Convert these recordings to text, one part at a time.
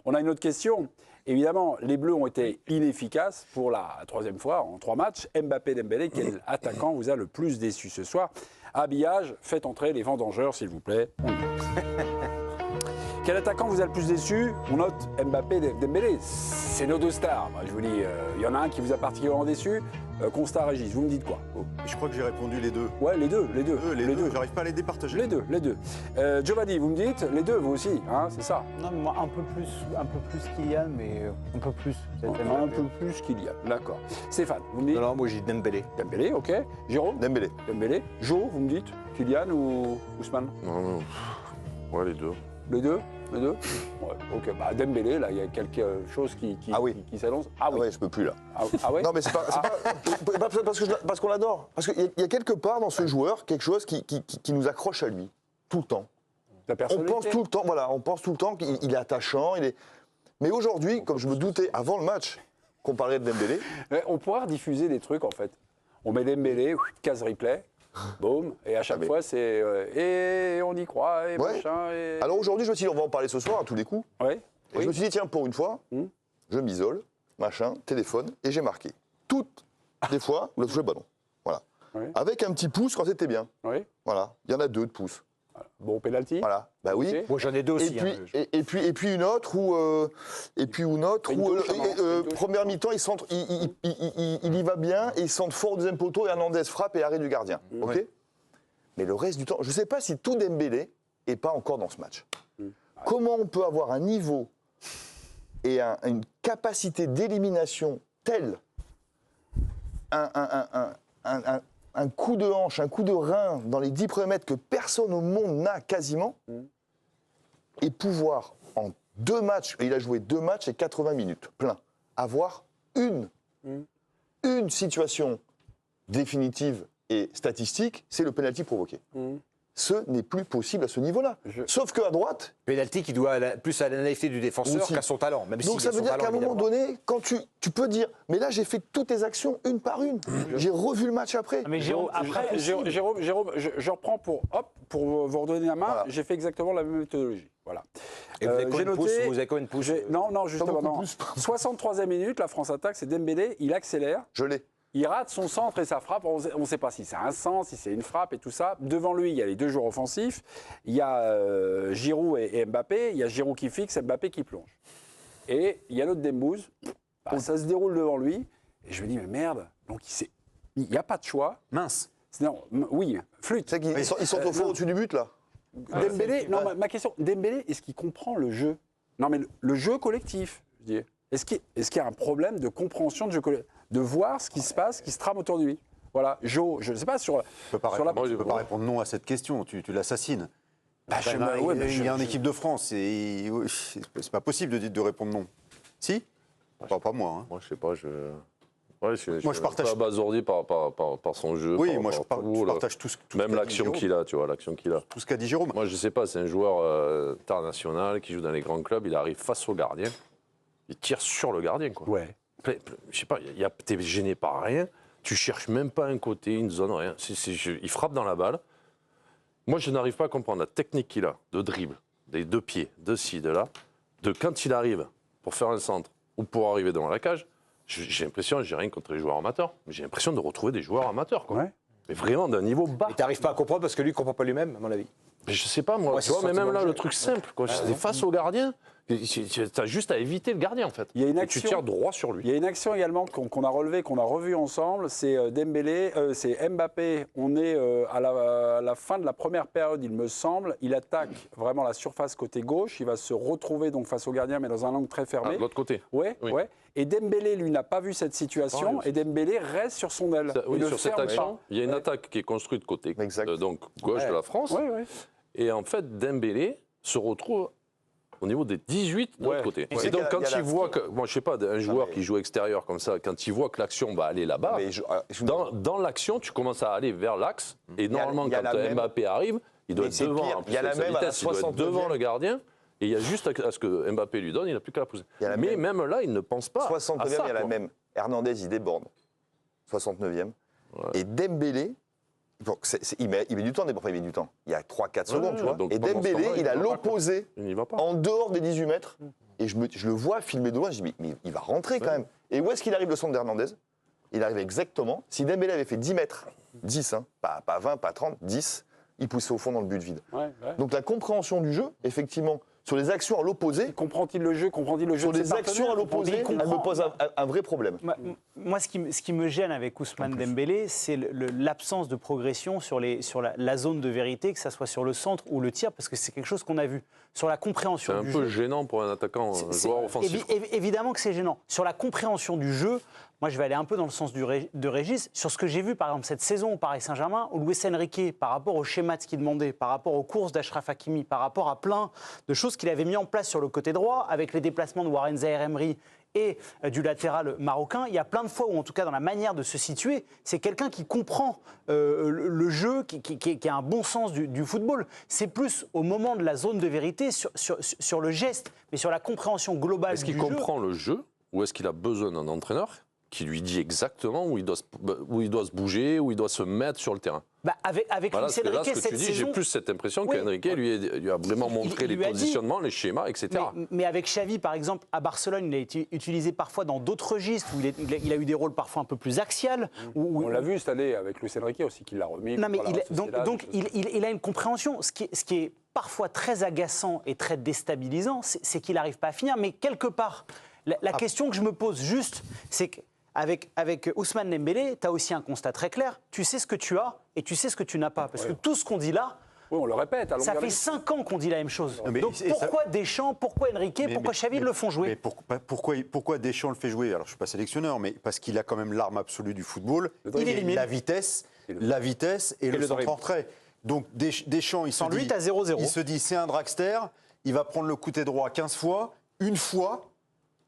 On a une autre question. Évidemment, les Bleus ont été inefficaces pour la troisième fois en 3 matchs. Mbappé, Dembélé, quel attaquant vous a le plus déçu ce soir? Habillage, faites entrer les vendangeurs, s'il vous plaît. On y va. Quel attaquant vous a le plus déçu? On note Mbappé, Dembélé. C'est nos 2 stars. Moi, je vous dis, il y en a un qui vous a particulièrement déçu. Constat, Régis, vous me dites quoi? Je crois que j'ai répondu les deux. Ouais, les deux. Les deux. J'arrive pas à les départager. Les deux. Giovanni, vous me dites les deux, vous aussi, hein, c'est ça? Non, mais moi, un peu plus Kylian, mais un peu plus. Un peu plus Kylian, d'accord. Stéphane, vous me dites? Non, moi j'ai Dembélé. Dembélé, ok. Jérôme? Dembélé. Dembélé. Jo, vous me dites? Kylian ou Ousmane? Non. Ouais, les deux. Les deux? Les deux? Ouais, ok. Bah, Dembélé, là, il y a quelque chose qui s'annonce. Ah oui. Ouais, je peux plus là. Ah ouais? Non, mais c'est pas parce qu'on l'adore. Parce qu'il y a quelque part dans ce joueur quelque chose qui nous accroche à lui tout le temps. La On personnalité. pense tout le temps qu'il est attachant. Mais aujourd'hui, comme je me doutais avant le match qu'on parlait de Dembélé, On pourrait rediffuser des trucs, en fait. On met Dembélé, case replay, boum, et à chaque fois, c'est et on y croit, et Ouais. machin. Et... alors aujourd'hui, je me suis dit, on va en parler ce soir à tous les coups. Ouais. Et je me suis dit, tiens, pour une fois, Hum. je m'isole, machin, téléphone, et j'ai marqué. Toutes les fois où il a touché le ballon. Voilà. Oui. Avec un petit pouce quand c'était bien. Oui. Voilà. Il y en a 2 de pouces. Bon, penalty. Voilà. Bah oui. Ok. Moi j'en ai deux aussi. Et puis une autre où, Une touche, une touche. première mi-temps, il y va bien, et il centre fort au deuxième poteau, et Hernandez frappe et arrêt du gardien. Ok. Ouais. Mais le reste du temps, je ne sais pas si tout Dembélé n'est pas encore dans ce match. Comment on peut avoir un niveau et une capacité d'élimination telle, un coup de hanche, un coup de rein dans les 10 premiers mètres que personne au monde n'a quasiment, et pouvoir en 2 matchs, et il a joué 2 matchs et 80 minutes, plein, avoir une situation définitive et statistique, c'est le pénalty provoqué. Ce n'est plus possible à ce niveau-là. Sauf qu'à droite, Pénalty qui doit plus à la naïveté du défenseur Aussi. qu'à son talent. Même donc s'il ça a veut son dire talent, qu'à un moment évidemment. donné, quand tu peux dire, mais là j'ai fait toutes les actions une par une, j'ai revu le match après. Mais Jérôme, après, Jérôme, je reprends pour vous redonner la main. Voilà. J'ai fait exactement la même méthodologie. Voilà. Et vous avez j'ai combien de pouces noté- Vous avez combien de pouces Non, justement, beaucoup non. plus, pardon. 63e minute, la France attaque, c'est Dembélé, il accélère, Je l'ai. il rate son centre et sa frappe. On ne sait pas si c'est un centre, si c'est une frappe et tout ça. Devant lui, il y a les 2 joueurs offensifs. Il y a Giroud et Mbappé. Il y a Giroud qui fixe, Mbappé qui plonge. Et il y a l'autre Dembouz. Bah, ça se déroule devant lui. Et je me dis, mais merde, donc il n'y a pas de choix. Mince. Non, oui, flûte. Tu sais qu'ils ils sont au fond au-dessus du but là. Dembélé, non, ma question, Dembélé, est-ce qu'il comprend le jeu? Non, mais le jeu collectif, je dis. Est-ce qu'il y a un problème de compréhension de jeu collectif, de voir ce qui se passe, qui se trame autour de lui? Voilà, Jo, je ne sais pas sur la. Je ne peux pas répondre non à cette question, tu l'assassines. Il est en équipe de France, c'est pas possible de répondre non. Si? Pas moi. Hein. Moi, je sais pas, Moi, je partage- pas abasourdi par son jeu. Oui, par moi je tout, là. partage tout ce Même qu'a dit l'action Jérôme. qu'il a, tu vois, l'action qu'il a. Tout ce qu'a dit Jérôme. Moi, je sais pas, c'est un joueur international qui joue dans les grands clubs, il arrive face au gardien, il tire sur le gardien, quoi. Ouais. Je sais pas, t'es gêné par rien, tu cherches même pas un côté, une zone, rien. Il frappe dans la balle. Moi, je n'arrive pas à comprendre la technique qu'il a de dribble, des 2 pieds, de ci, de là, de quand il arrive pour faire un centre ou pour arriver devant la cage. J'ai l'impression, j'ai rien contre les joueurs amateurs, mais j'ai l'impression de retrouver des joueurs amateurs, quoi. Ouais. Mais vraiment d'un niveau bas. Et t'arrives pas à comprendre parce que lui, il comprend pas lui-même, à mon avis. Mais je sais pas, moi, Ouais, tu vois, c'est mais même sentiment là, de le jeu. truc simple, quoi. C'est face au gardien, t'as juste à éviter le gardien, en fait. Il y a une Et tu action- tires droit sur lui. Il y a une action également qu'on a relevée, qu'on a revue ensemble, c'est Dembélé, c'est Mbappé. On est à la fin de la première période, il me semble. Il attaque vraiment la surface côté gauche. Il va se retrouver donc face au gardien, mais dans un angle très Ah, fermé. de l'autre côté. Ouais, Oui. ouais. Et Dembélé, lui, n'a pas vu cette situation. Pareil aussi. Et Dembélé reste sur son aile. Oui, Il ne sur cette ferme action, pas. il y a une Ouais. attaque qui est construite côté Exact. donc gauche de la France. Ouais, ouais. Et en fait, Dembélé se retrouve au niveau des 18 de l'autre Ouais. côté. Tu Et sais donc, qu'il y a- quand il y a il la- voit que, moi, je sais pas, un joueur mais- qui joue extérieur comme ça, quand il voit que l'action va aller là-bas, Mais dans l'action, tu commences à aller vers l'axe. Et normalement, il y a quand la même- Mbappé arrive, il doit Mais être c'est devant. pire, En plus, il y a la avec sa même à la vitesse, il doit être 69e. devant le gardien. Et il y a juste à ce que Mbappé lui donne, il n'a plus qu'à la pousser. Il y a la Mais même- même là, il ne pense pas 69e, à ça. il y a la quoi. même. Hernandez, il déborde. 69e. Et Dembélé, donc il met du temps, enfin, il met du temps. Il y a 3-4 secondes, tu vois. donc Et pendant ce Dembélé, temps-là, il il a va pas, quoi. l'opposé Il n'y va pas. en dehors des 18 mètres. et je le vois filmer de loin, je dis mais il va rentrer quand même. Et où est-ce qu'il arrive le centre d'Hernandez? Il arrive exactement. Si Dembélé avait fait 10 mètres, 10, hein, pas 20, pas 30, 10, il poussait au fond dans le but vide. Donc la compréhension du jeu, effectivement, sur les actions à l'opposé. Comprend-il le jeu? Sur les actions à l'opposé, elle me pose un vrai problème. Moi, ce qui me gêne avec Ousmane Dembélé, c'est l'absence de progression sur la zone de vérité, que ce soit sur le centre ou le tir, parce que c'est quelque chose qu'on a vu. Sur la compréhension du jeu. C'est un peu gênant pour un attaquant, un joueur offensif. Évidemment que c'est gênant. Sur la compréhension du jeu, moi, je vais aller un peu dans le sens de Régis. Sur ce que j'ai vu, par exemple, cette saison au Paris Saint-Germain, où Luis Enrique, par rapport au schéma de ce qu'il demandait, par rapport aux courses d'Achraf Hakimi, par rapport à plein de choses qu'il avait mis en place sur le côté droit, avec les déplacements de Warren Zaïre-Emery et du latéral marocain, il y a plein de fois où, en tout cas dans la manière de se situer, c'est quelqu'un qui comprend le jeu, qui a un bon sens du football. C'est plus au moment de la zone de vérité, sur le geste, mais sur la compréhension globale du jeu. Est-ce qu'il comprend le jeu ou est-ce qu'il a besoin d'un entraîneur qui lui dit exactement où il doit se bouger, où il doit se mettre sur le terrain? Avec voilà, Luis Enrique, là, ce que tu dis, j'ai plus cette impression qu'Enrique lui a vraiment montré les positionnements, les schémas, etc. Mais avec Xavi, par exemple, à Barcelone, il a été utilisé parfois dans d'autres registres, où il a eu des rôles parfois un peu plus axial. On l'a vu cette année avec Luis Enrique aussi, qu'il l'a remis. Non, mais il a une compréhension. Ce qui est parfois très agaçant et très déstabilisant, c'est qu'il n'arrive pas à finir. Mais quelque part, la question que je me pose juste, c'est que avec Ousmane Dembélé, tu as aussi un constat très clair. Tu sais ce que tu as et tu sais ce que tu n'as pas. Parce que tout ce qu'on dit là, on le répète. Ça fait 5 ans qu'on dit la même chose. Donc pourquoi Deschamps, pourquoi Enrique, pourquoi Xavi le font jouer? Pourquoi Deschamps le fait jouer? Alors je ne suis pas sélectionneur, mais parce qu'il a quand même l'arme absolue du football. Il élimine. La vitesse et le centre en retrait. Donc Deschamps, il se dit c'est un dragster, il va prendre le côté droit 15 fois, une fois,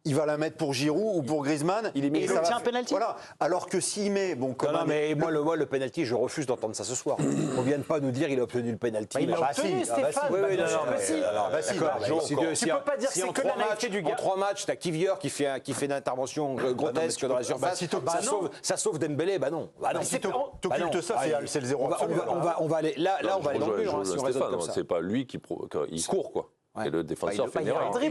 il va la mettre pour Giroud ou pour Griezmann. Il obtient un penalty. Voilà. Alors que s'il met... Bon, mais moi, le penalty, je refuse d'entendre ça ce soir. On ne vienne pas nous dire qu'il a obtenu le penalty. Il l'a obtenu, Stéphane. Tu ne peux pas dire que c'est que la naïveté du gars. En 3 matchs, tu as Kivior qui fait une intervention grotesque dans la surface. Ça sauve Dembélé, non. Si tu occultes ça, c'est le zéro absolu. On va aller là, on va aller dans le mur si on raisonne comme ça. C'est pas lui qui court, quoi. Ouais. Et le défenseur fait une erreur. Il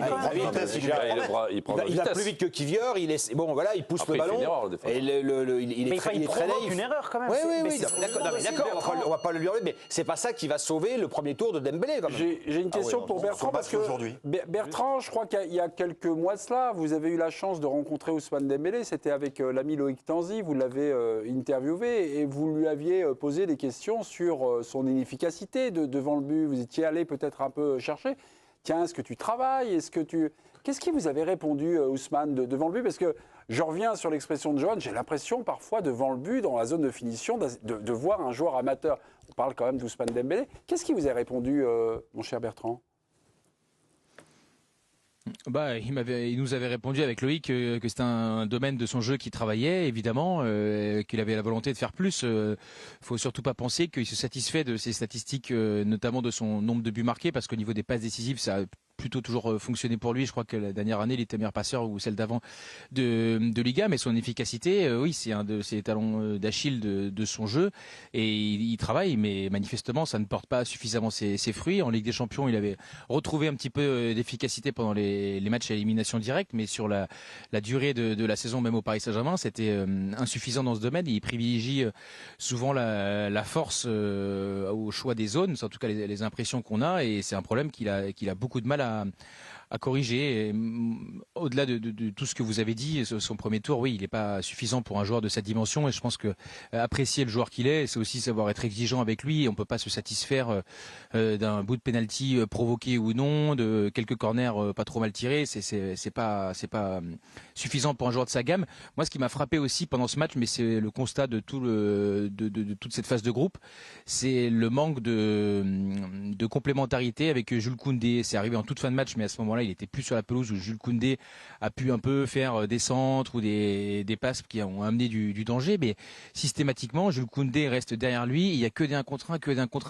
va plus vite que Kivior, il pousse le ballon. Et il est très naïf. Une erreur quand même. Oui, d'accord, on va pas le lui enlever, mais c'est pas ça qui va sauver le premier tour de Dembélé. J'ai une question pour Bertrand, parce que Bertrand, je crois qu'il y a quelques mois de cela, vous avez eu la chance de rencontrer Ousmane Dembélé, c'était avec l'ami Loïc Tanzi, vous l'avez interviewé et vous lui aviez posé des questions sur son inefficacité devant le but. Vous étiez allé peut-être un peu chercher. Tiens, est-ce que tu travailles? Qu'est-ce qui vous avait répondu, Ousmane, devant le but? Parce que je reviens sur l'expression de Johan, j'ai l'impression parfois, devant le but, dans la zone de finition, de voir un joueur amateur. On parle quand même d'Ousmane Dembélé. Qu'est-ce qui vous a répondu, mon cher Bertrand? Il nous avait répondu avec Loïc que c'était un domaine de son jeu qui travaillait, évidemment, qu'il avait la volonté de faire plus. Faut surtout pas penser qu'il se satisfait de ses statistiques, notamment de son nombre de buts marqués, parce qu'au niveau des passes décisives, ça a plutôt toujours fonctionné pour lui. Je crois que la dernière année, il était meilleur passeur, ou celle d'avant, de Liga, mais son efficacité, oui, c'est un de ses talons d'Achille de son jeu, et il travaille, mais manifestement, ça ne porte pas suffisamment ses fruits. En Ligue des Champions, il avait retrouvé un petit peu d'efficacité pendant les matchs à élimination directe, mais sur la durée de la saison, même au Paris Saint-Germain, c'était insuffisant dans ce domaine. Il privilégie souvent la force au choix des zones, c'est en tout cas les impressions qu'on a, et c'est un problème qu'il a beaucoup de mal à corriger. Et, au-delà de tout ce que vous avez dit, son premier tour, oui, il n'est pas suffisant pour un joueur de sa dimension, et je pense que apprécier le joueur qu'il est, c'est aussi savoir être exigeant avec lui. On ne peut pas se satisfaire d'un bout de penalty provoqué ou non, de quelques corners pas trop mal tirés. C'est pas suffisant pour un joueur de sa gamme. Moi, ce qui m'a frappé aussi pendant ce match, mais c'est le constat de toute cette phase de groupe, c'est le manque de complémentarité avec Jules Koundé. C'est arrivé en toute fin de match, mais à ce moment-là, il était plus sur la pelouse, où Jules Koundé a pu un peu faire des centres ou des passes qui ont amené du danger, mais systématiquement, Jules Koundé reste derrière lui. Il y a que d'un contre un,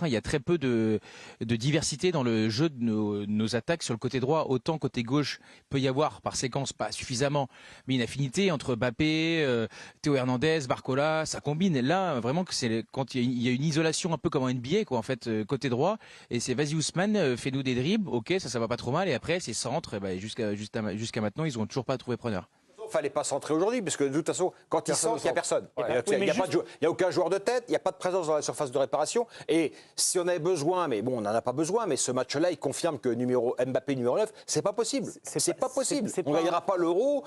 Il y a très peu de diversité dans le jeu de nos attaques sur le côté droit. Autant côté gauche, il peut y avoir par séquence, pas suffisamment, mais une affinité entre Mbappé, Théo Hernandez, Barcola, ça combine. Là, vraiment, que c'est quand il y a une isolation un peu comme en NBA, quoi, en fait, côté droit, et c'est vas-y Ousmane, fais-nous des dribbles, ok, ça va pas trop mal, et après c'est centre, et jusqu'à maintenant, ils ont toujours pas trouvé preneur. Fallait pas centrer aujourd'hui, parce que de toute façon, quand il centre, il n'y a personne. Il n'y a aucun joueur de tête, il n'y a pas de présence dans la surface de réparation. Et si on avait besoin, mais bon, on n'en a pas besoin, mais ce match-là, il confirme que Mbappé numéro 9, c'est pas possible. C'est pas possible. On ne gagnera pas l'Euro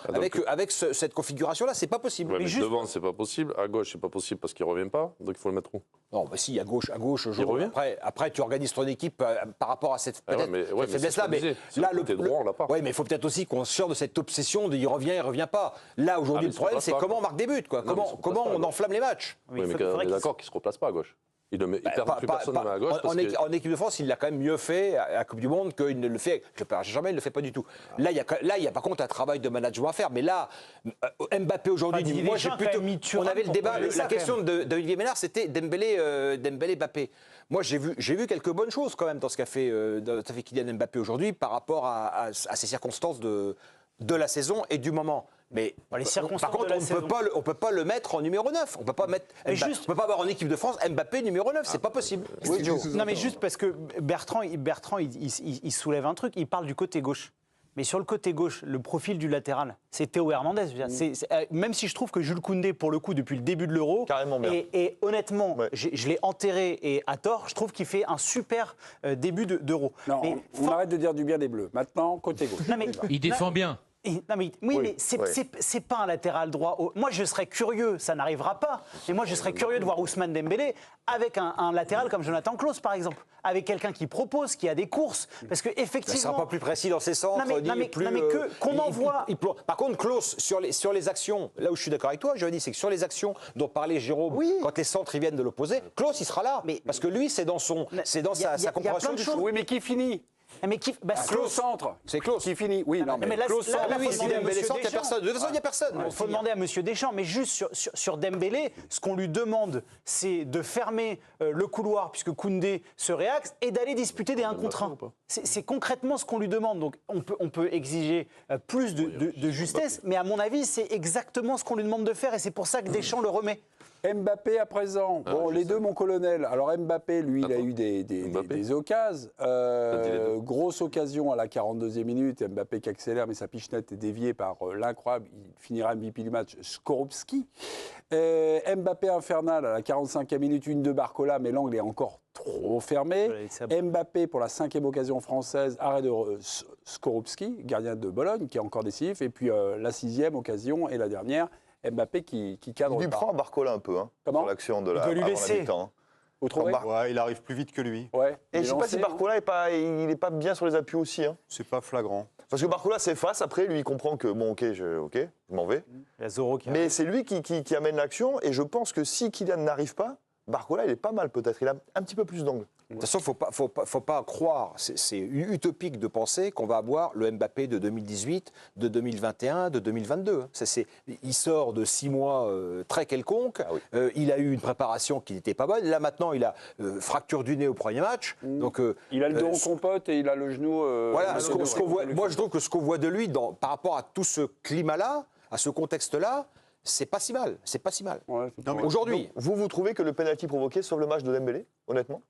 avec cette configuration-là, c'est pas possible. Ouais, mais devant, c'est pas possible. À gauche, c'est pas possible parce qu'il revient pas. Donc il faut le mettre où? Non, bah si, à gauche, il revient. après, tu organises ton équipe par rapport à cette faiblesse-là. Mais là, le droit, on l'a pas. Oui, mais il faut peut-être aussi qu'on sorte de cette obsession de il revient pas. Là, aujourd'hui, le problème, c'est comment on marque des buts, quoi. Comment on enflamme les matchs. Oui, mais on est d'accord qu'il ne se replace pas à gauche. Il perd plus personne à gauche. En équipe de France, il l'a quand même mieux fait à la Coupe du Monde qu'il ne le fait. Jamais, il ne le fait pas du tout. Là, il y a par contre un travail de management à faire. Mais là, Mbappé aujourd'hui, moi, j'ai plutôt. On avait le débat. La question d'Olivier Ménard, c'était Dembélé-Mbappé. Moi, j'ai vu quelques bonnes choses quand même dans ce qu'a fait Kylian Mbappé aujourd'hui par rapport à ces circonstances de la saison et du moment. Mais par contre, on ne peut pas le mettre en numéro 9. On ne peut pas avoir en équipe de France Mbappé numéro 9. C'est pas possible. Non, mais juste parce que Bertrand, il soulève un truc. Il parle du côté gauche. Mais sur le côté gauche, le profil du latéral, c'est Théo Hernandez. Même si je trouve que Jules Koundé, pour le coup, depuis le début de l'Euro, et honnêtement, je l'ai enterré et à tort, je trouve qu'il fait un super début d'Euro. On arrête de dire du bien des Bleus. Maintenant, côté gauche. Il défend bien. Mais c'est pas un latéral droit. Moi, je serais curieux, ça n'arrivera pas, mais moi, je serais curieux de voir Ousmane Dembélé avec un latéral comme Jonathan Klaus, par exemple, avec quelqu'un qui propose, qui a des courses, parce que effectivement. Ça sera pas plus précis dans ses centres. Qu'on envoie. Par contre, Klaus, sur les actions, là où je suis d'accord avec toi, je dis, c'est que sur les actions dont parlait Jérôme, quand les centres ils viennent de l'opposé, Klaus, il sera là, parce que lui, c'est dans sa compréhension du jeu. Oui, mais qui finit? Mais Klaus centre. C'est Klaus. Qui finit. Oui, non, mais Klaus centre. Si Dembélé centre, il n'y a personne. De toute façon, il n'y a personne. Il faut demander à M. Deschamps. Mais juste sur Dembélé, ce qu'on lui demande, c'est de fermer le couloir, puisque Koundé se réaxe, et d'aller disputer des 1 contre 1. C'est concrètement ce qu'on lui demande. Donc on peut exiger plus de justesse, mais à mon avis, c'est exactement ce qu'on lui demande de faire, et c'est pour ça que Deschamps le remet. Mbappé à présent. Bon, les deux, mon colonel. Alors Mbappé, lui, il a eu des occasions. Grosse occasion à la 42e minute. Mbappé qui accélère, mais sa pichenette est déviée par l'incroyable. Il finira MVP du match, Skorupski. Mbappé infernal à la 45e minute, une de Barcola, mais l'angle est encore trop fermé. Mbappé pour la 5e occasion française, arrêt de Skorupski, gardien de Bologne, qui est encore décisif. Et puis la 6e occasion et la dernière. Mbappé qui cadre. Il lui prend Barcola un peu, sur l'action de la mi-temps. Vous trouvez? Il arrive plus vite que lui. Ouais. Et je ne sais pas si Barcola n'est pas bien sur les appuis aussi. C'est pas flagrant. Parce que Barcola s'efface, après lui il comprend que bon ok, je m'en vais. Mais c'est lui qui amène l'action, et je pense que si Kylian n'arrive pas, Barcola il est pas mal peut-être, il a un petit peu plus d'angle. De toute façon, faut pas croire, c'est utopique de penser qu'on va avoir le Mbappé de 2018, de 2021, de 2022. Il sort de 6 mois très quelconques, il a eu une préparation qui n'était pas bonne, là maintenant il a fracture du nez au premier match. Donc, il a le dos en compote et il a le genou... voilà, moi je trouve que ce qu'on voit de lui par rapport à tout ce climat-là, à ce contexte-là, c'est pas si mal, Ouais, aujourd'hui. Vous trouvez que le penalty provoqué sauve le match de Dembélé, honnêtement ?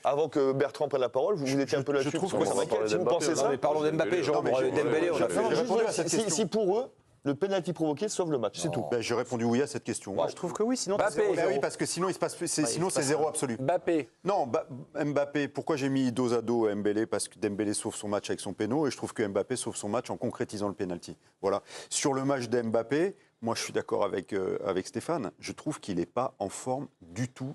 Avant que Bertrand prenne la parole, vous étiez un peu là-dessus. Je trouve que si vous pensez ça, mais parlons d'Mbappé, Dembélé, on a fait. Si pour eux, le penalty provoqué sauve le match, c'est tout. J'ai répondu oui à cette question. Moi, je trouve que oui, sinon oui, parce que sinon il se passe, sinon c'est zéro absolu. Mbappé. Non, Mbappé. Pourquoi j'ai mis dos à dos à Dembélé? Parce que Dembélé sauve son match avec son péno, et je trouve que Mbappé sauve son match en concrétisant le penalty. Voilà. Sur le match d'Mbappé, moi je suis d'accord avec Stéphane. Je trouve qu'il n'est pas en forme du tout.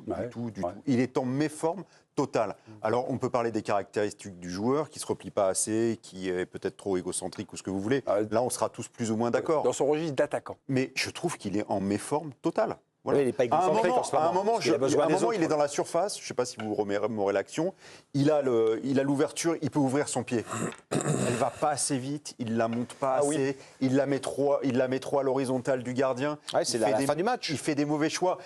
Il est en méforme totale. Alors on peut parler des caractéristiques du joueur qui se replie pas assez, qui est peut-être trop égocentrique ou ce que vous voulez. Là on sera tous plus ou moins d'accord. Dans son registre d'attaquant. Mais je trouve qu'il est en méforme totale. Voilà. Oui, il n'est pas à un moment, il est dans dans la surface. Je ne sais pas si vous remémorez l'action. Il a l'ouverture, il peut ouvrir son pied. Elle va pas assez vite, il la monte pas assez. Il la met trop à l'horizontale du gardien. C'est la fin du match. Il fait des mauvais choix.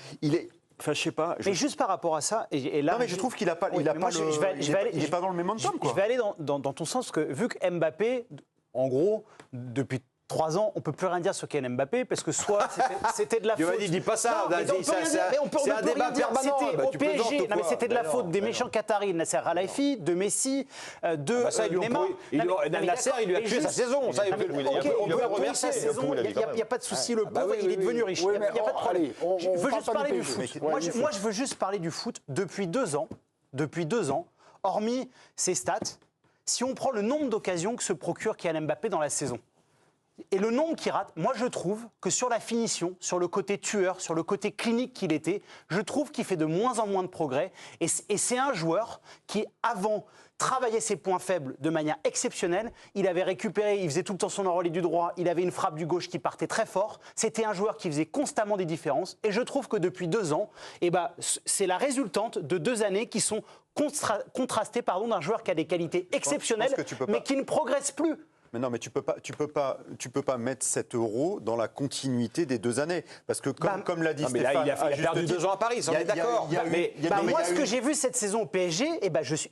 Enfin, je sais pas. Mais juste par rapport à ça, et là, non, mais je trouve qu'il n'est pas dans le même temps. Je vais aller dans ton sens, parce que vu que Mbappé, en gros, depuis 3 ans, on ne peut plus rien dire sur Kylian Mbappé, parce que soit c'était de la faute. Il dit pas ça. C'est un débat permanent. C'était au PSG. C'était de la faute des méchants Qataris, Nasser Al-Khelaifi, de Messi, de Neymar. Nasser, il lui a tué sa saison. Ça, on peut remercier sa saison. Il n'y a pas de souci. Le pauvre, il est devenu riche. Il n'y a pas de problème. Je veux juste parler du foot. Moi, je veux juste parler du foot depuis 2 ans. Depuis 2 ans, hormis ses stats, si on prend le nombre d'occasions que se procure Kylian Mbappé dans la saison, et le nombre qu'il rate, moi je trouve que sur la finition, sur le côté tueur, sur le côté clinique qu'il était, je trouve qu'il fait de moins en moins de progrès. Et c'est un joueur qui, avant, travaillait ses points faibles de manière exceptionnelle. Il avait récupéré, il faisait tout le temps son enroulé du droit, il avait une frappe du gauche qui partait très fort. C'était un joueur qui faisait constamment des différences. Et je trouve que depuis 2 ans, c'est la résultante de 2 années qui sont contrastées d'un joueur qui a des qualités exceptionnelles, mais qui ne progresse plus. Mais non, mais tu peux pas mettre cet euro dans la continuité des 2 années, parce que comme l'a dit Stéphane, il a perdu 2 ans à Paris, on est d'accord. Moi, ce que j'ai vu cette saison au PSG,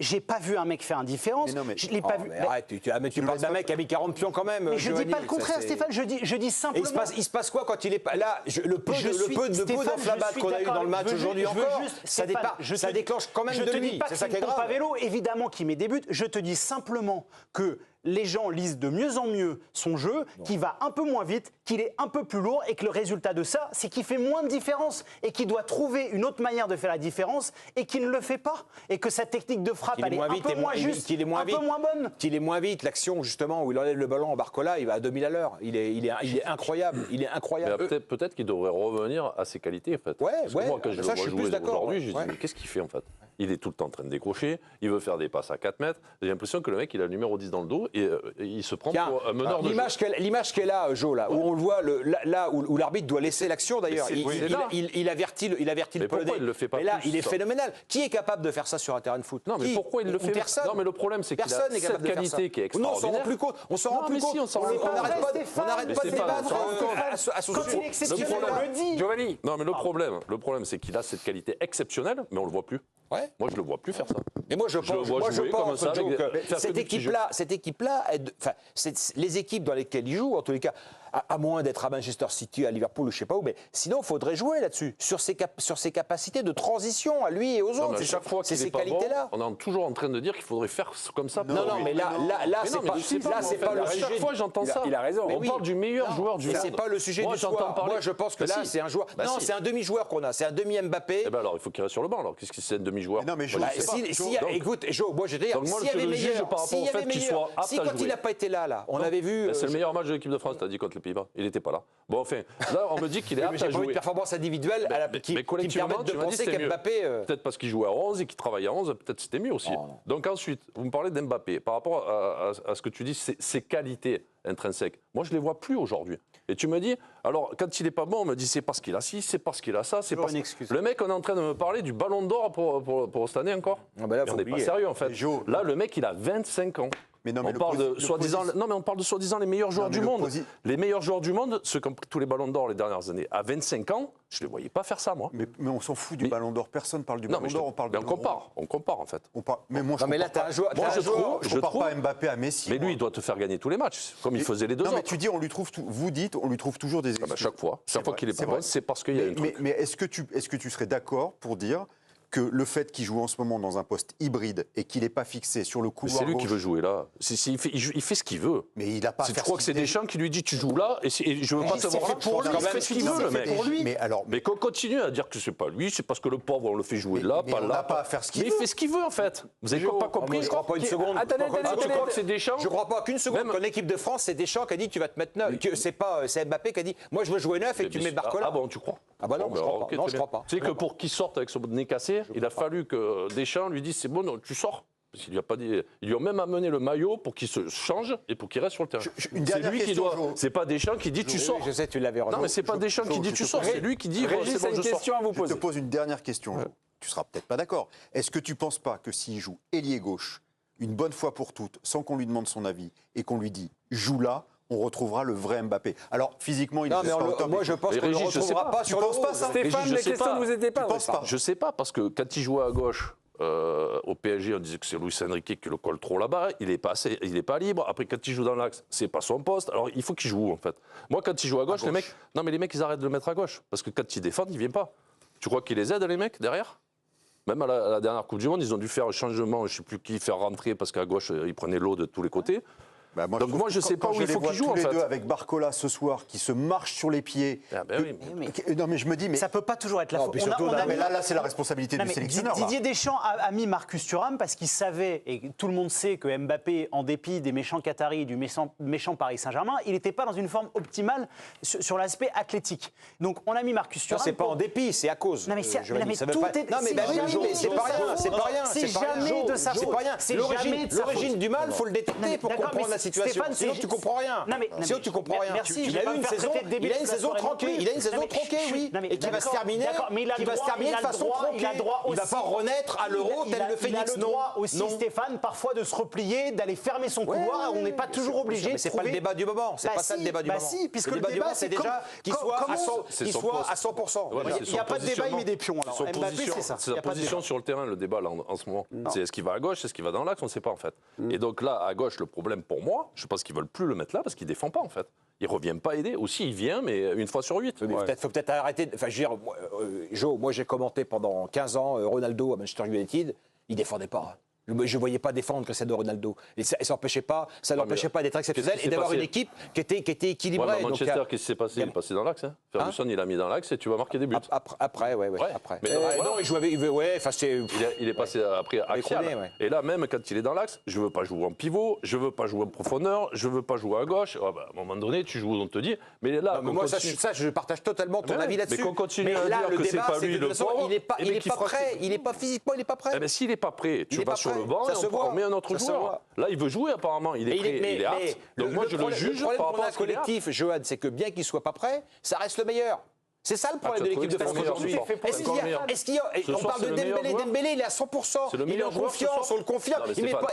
j'ai pas vu un mec faire indifférence. Je l'ai pas vu. Arrête, tu parles d'un mec qui a mis 40 pions quand même. Mais je dis pas le contraire, Stéphane. Je dis simplement. Il se passe quoi quand il est pas là? Le peu d'enflammade qu'on a eu dans le match aujourd'hui encore, ça déclenche quand même de lui. C'est ça qui est grave. Pavello, évidemment, qui met des buts. Je te dis simplement que les gens lisent de mieux en mieux son jeu, qu'il va un peu moins vite, qu'il est un peu plus lourd, et que le résultat de ça, c'est qu'il fait moins de différence, et qu'il doit trouver une autre manière de faire la différence, et qu'il ne le fait pas, et que sa technique de frappe, elle est un peu moins juste, un peu moins bonne. Qu'il est moins vite, l'action justement où il enlève le ballon en Barcola, il va à 2000 à l'heure. Il est incroyable, il est incroyable. Peut-être qu'il devrait revenir à ses qualités en fait. Parce que moi, quand je le vois jouer aujourd'hui, je dis mais qu'est-ce qu'il fait en fait? Il est tout le temps en train de décrocher, il veut faire des passes à 4 mètres. J'ai l'impression que le mec, il a le numéro 10 dans le dos et il se prend pour un meneur de jeu. L'image qu'elle a, Jo, là, où on le voit, là où l'arbitre doit laisser l'action d'ailleurs. Il avertit le Polonais. Il le fait pas. Mais là, il est phénoménal. Qui est capable de faire ça sur un terrain de foot? Non, mais pourquoi il le fait? Personne. Non, mais le problème, c'est qu'il a cette qualité qui est extraordinaire. On s'en rend plus compte. On s'en rend plus compte. On n'arrête pas de débattre à ce sujet. Giovanni. Non, mais le problème, c'est qu'il a cette qualité exceptionnelle, mais on le voit plus. Ouais. Moi, je le vois plus faire ça. Mais moi, je pense que cette équipe-là, les équipes dans lesquelles il joue, en tous les cas, à moins d'être à Manchester City, à Liverpool, ou je sais pas où, mais sinon, il faudrait jouer là-dessus, sur ses capacités de transition à lui et aux autres. Chaque fois qu'il est pas bon, on est toujours en train de dire qu'il faudrait faire comme ça. Non, mais là, c'est pas le sujet. Chaque fois, j'entends ça. Il a raison. On parle du meilleur joueur du monde. C'est pas le sujet du soir. Moi, je pense que là, c'est un joueur. Non, c'est un demi-joueur qu'on a. C'est un demi-Mbappé. Eh ben alors, il faut qu'il reste sur le banc. Alors, qu'est-ce que c'est un demi-joueur? Non, mais écoute, Jo, moi, je veux dire, s'il y avait meilleur, si quand il n'a pas été là, on avait vu. C'est le meilleur match de l'équipe de France, t'as dit, contre les Pays-Bas. Il n'était pas là. Bon, enfin, là, on me dit qu'il est apte à jouer. J'ai pas eu de performance individuelle qui me permettent de penser qu'Mbappé. Peut-être parce qu'il jouait à 11 et qu'il travaillait à 11, peut-être c'était mieux aussi. Donc ensuite, vous me parlez d'Mbappé. Par rapport à ce que tu dis, ses qualités intrinsèques. Moi, je ne les vois plus aujourd'hui. Et tu me dis, alors, quand il n'est pas bon, on me dit c'est parce qu'il a ci, c'est parce qu'il a ça, c'est parce que... Le mec, on est en train de me parler du ballon d'or pour cette année encore. Ah ben là, on n'est pas sérieux, en fait. Là, le mec, il a 25 ans. Mais non, mais on parle de soi-disant les meilleurs joueurs du monde. Les meilleurs joueurs du monde, ceux qui ont pris tous les ballons d'or les dernières années, à 25 ans, je ne les voyais pas faire ça, moi. Mais on s'en fout du ballon d'or. Personne ne parle du ballon d'or. On compare, en fait. Mais moi, je compare pas Mbappé à Messi. Mais lui, il doit te faire gagner tous les matchs, comme il faisait les 2 autres. Non, mais tu dis, on lui trouve toujours des excuses. Chaque fois qu'il est pas bon, c'est parce qu'il y a un truc. Mais est-ce que tu serais d'accord pour dire que le fait qu'il joue en ce moment dans un poste hybride et qu'il n'est pas fixé sur le couloir gauche... C'est lui qui veut jouer là. Il fait ce qu'il veut. Mais il n'a pas... Tu crois que c'est Deschamps qui lui dit tu joues là et je veux pas te voir là. Pour lui, il fait ce qu'il veut, le mec. Mais qu'on continue à dire que c'est pas lui, c'est parce que le pauvre, on le fait jouer là, pas là. Il n'a pas à faire ce qu'il veut. Mais il fait ce qu'il veut, en fait. Vous n'avez pas compris? Je ne crois pas une seconde. Attendez, tu crois que c'est Deschamps? Je ne crois pas qu'une seconde. Qu'en équipe de France, c'est Deschamps qui a dit tu vas te mettre neuf. C'est Mbappé qui a dit moi je veux jouer neuf et tu mets Barcola. Ah bon, tu crois? Ah bah non, je crois pas. Tu sais que pour qu'il sorte avec son nez cassé, il a fallu que Deschamps lui dise c'est bon, tu sors. Parce qu'il lui a pas dit. Ils lui ont même amené le maillot pour qu'il se change et pour qu'il reste sur le terrain. C'est lui qui doit. C'est pas Deschamps qui dit tu sors. Je sais, tu l'avais rejoint. Non, mais c'est pas Deschamps qui dit tu sors. C'est lui qui dit Régis, c'est une question à vous poser. Je te pose une dernière question. Tu seras peut-être pas d'accord. Est-ce que tu penses pas que s'il joue ailier gauche, une bonne fois pour toutes, sans qu'on lui demande son avis et qu'on lui dit joue là, on retrouvera le vrai Mbappé. Alors physiquement, il est pas au top. Moi, je pense qu'on ne le retrouvera pas sur le haut. Stéphane, les questions, vous n'étiez pas. Je sais pas, parce que quand il jouait à gauche, au PSG, on disait que c'est Luis Enrique qui le colle trop là-bas. Il n'est pas libre. Après, quand il joue dans l'axe, c'est pas son poste. Alors, il faut qu'il joue, en fait. Moi, quand il joue à gauche, les mecs, ils arrêtent de le mettre à gauche. Parce que quand ils défendent, ils viennent pas. Tu crois qu'ils les aident, les mecs, derrière? Même à la dernière Coupe du Monde, ils ont dû faire un changement, je ne sais plus qui, faire rentrer, parce qu'à gauche, ils prenaient l'eau de tous les côtés. Bah moi, donc je ne sais pas où il faut qu'ils jouent, en fait. Deux avec Barcola ce soir, qui se marche sur les pieds. Ah ben non, mais je me dis, mais ça peut pas toujours être la faute. Mais là, c'est la responsabilité du sélectionneur. Didier Deschamps a mis Marcus Thuram parce qu'il savait, et tout le monde sait que Mbappé, en dépit des méchants Qataris et du méchant Paris Saint-Germain, il n'était pas dans une forme optimale sur l'aspect athlétique. Donc on a mis Marcus Thuram. C'est pas en dépit, c'est à cause. Non mais c'est pas rien. C'est jamais de sa faute. L'origine du mal, il faut le détecter pour comprendre la situation. Sinon, tu comprends rien. Sinon, tu comprends rien. Merci. Il a une saison tronquée. Il a une saison tronquée, oui. Et qui va se terminer de façon tronquée. Il ne va pas renaître à l'Euro tel le Phoenix. Il a le droit aussi, Stéphane, parfois de se replier, d'aller fermer son couloir. On n'est pas toujours obligé de trouver. C'est pas le débat du moment. C'est pas ça le débat du moment. Si, puisque le débat, c'est déjà qu'il soit à 100%. Il n'y a pas de débat, il met des pions. Mbappé, c'est ça. C'est sa position sur le terrain, le débat, là, en ce moment. C'est est-ce qu'il va à gauche, est-ce qu'il va dans l'axe, on ne sait pas, en fait. Et donc là, à gauche, le problème pour moi, je pense qu'ils ne veulent plus le mettre là parce qu'il ne défend pas, en fait. Il ne revient pas aider. Aussi, il vient, mais une fois sur 8. Il faut peut-être arrêter. Enfin, je veux dire, Joe, moi j'ai commenté pendant 15 ans Ronaldo à Manchester United, il ne défendait pas. Je ne voyais pas défendre Cristiano Ronaldo. Et ça n'empêchait pas d'être exceptionnel et d'avoir une équipe qui était équilibrée. À Manchester, qu'est-ce qui s'est passé? Il est passé dans l'axe. Ferguson, il a mis dans l'axe et tu vas marquer des buts. Après. Mais non, il jouait. Il est passé après axial. Et là, même quand il est dans l'axe, je ne veux pas jouer en pivot, je ne veux pas jouer en profondeur, je ne veux pas jouer à gauche. À un moment donné, tu joues, on te dit. Mais là, moi, je partage totalement ton avis là-dessus. Mais qu'on continue à dire que c'est pas lui le pauvre. Il n'est pas prêt. Il n'est pas physiquement, il n'est pas prêt. S'il n'est pas prêt, tu vas sur le banc et on met un autre joueur. Là, il veut jouer apparemment, il est prêt, il est apte. Donc moi, je le juge par rapport à ce collectif, Johan, c'est que bien qu'il ne soit pas prêt, ça reste le meilleur. C'est ça le problème de l'équipe de France aujourd'hui. On parle de Dembélé, il est à 100%. Il est en confiance, on le confirme.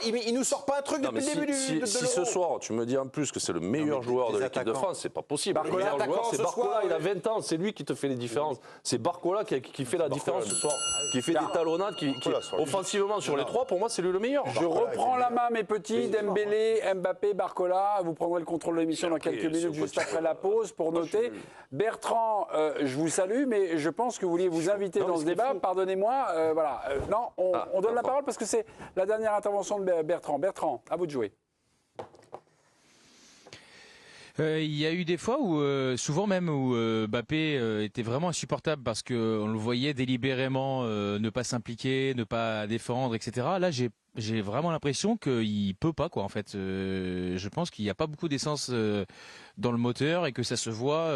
Il nous sort pas un truc depuis le début de l'Euro. Si ce soir, tu me dis en plus que c'est le meilleur joueur de l'équipe de France, c'est pas possible. Le meilleur joueur, c'est Barcola, il a 20 ans, c'est lui qui te fait les différences. C'est Barcola qui fait la différence ce soir, qui fait des talonnades, qui offensivement sur les trois, pour moi, c'est lui le meilleur. Je reprends la main, mes petits. Dembélé, Mbappé, Barcola. Vous prendrez le contrôle de l'émission dans quelques minutes, juste après la pause, pour noter. Bertrand, je vous salue, mais je pense que vous vouliez vous inviter dans ce débat. Pardonnez-moi. Voilà. Non, on donne la parole parce que c'est la dernière intervention de Bertrand. Bertrand, à vous de jouer. Il y a eu des fois où, souvent même, où Mbappé était vraiment insupportable parce qu'on le voyait délibérément ne pas s'impliquer, ne pas défendre, etc. Là, j'ai vraiment l'impression qu'il peut pas, quoi, en fait. Je pense qu'il n'y a pas beaucoup d'essence dans le moteur et que ça se voit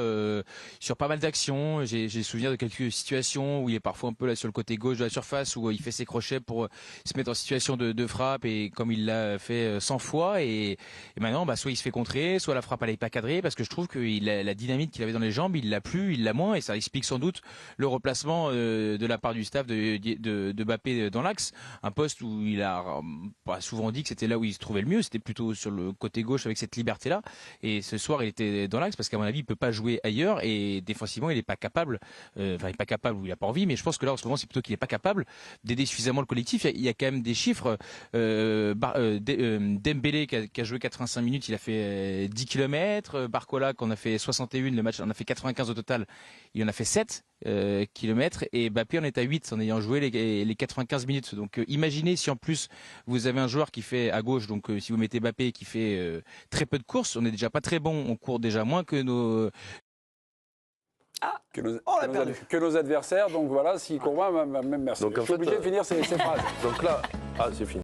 sur pas mal d'actions. J'ai souvenir de quelques situations où il est parfois un peu là sur le côté gauche de la surface où il fait ses crochets pour se mettre en situation de frappe, et comme il l'a fait 100 fois, et maintenant, soit il se fait contrer, soit la frappe elle n'est pas cadrée, parce que je trouve que la dynamite qu'il avait dans les jambes, il l'a plus, il l'a moins, et ça explique sans doute le replacement de la part du staff de Mbappé dans l'axe, un poste où il a souvent dit que c'était là où il se trouvait le mieux, c'était plutôt sur le côté gauche avec cette liberté-là. Et ce soir, il était dans l'axe parce qu'à mon avis, il peut pas jouer ailleurs, et défensivement, il n'est pas capable. Il n'est pas capable ou il n'a pas envie, mais je pense que là, en ce moment, c'est plutôt qu'il n'est pas capable d'aider suffisamment le collectif. Il y a quand même des chiffres. Dembélé qui a joué 85 minutes, il a fait 10 km. Barcola, qu'on a fait 61, le match en a fait 95 au total, il en a fait 7 kilomètres, et Mbappé en est à 8 en ayant joué les 95 minutes. Donc imaginez si en plus vous avez un joueur qui fait à gauche, donc si vous mettez Mbappé qui fait très peu de courses, on n'est déjà pas très bon, on court déjà moins que nos que nos adversaires. Donc voilà, s'il court moins, même merci. Donc, je suis obligé de finir ces phrases. Donc là, c'est fini.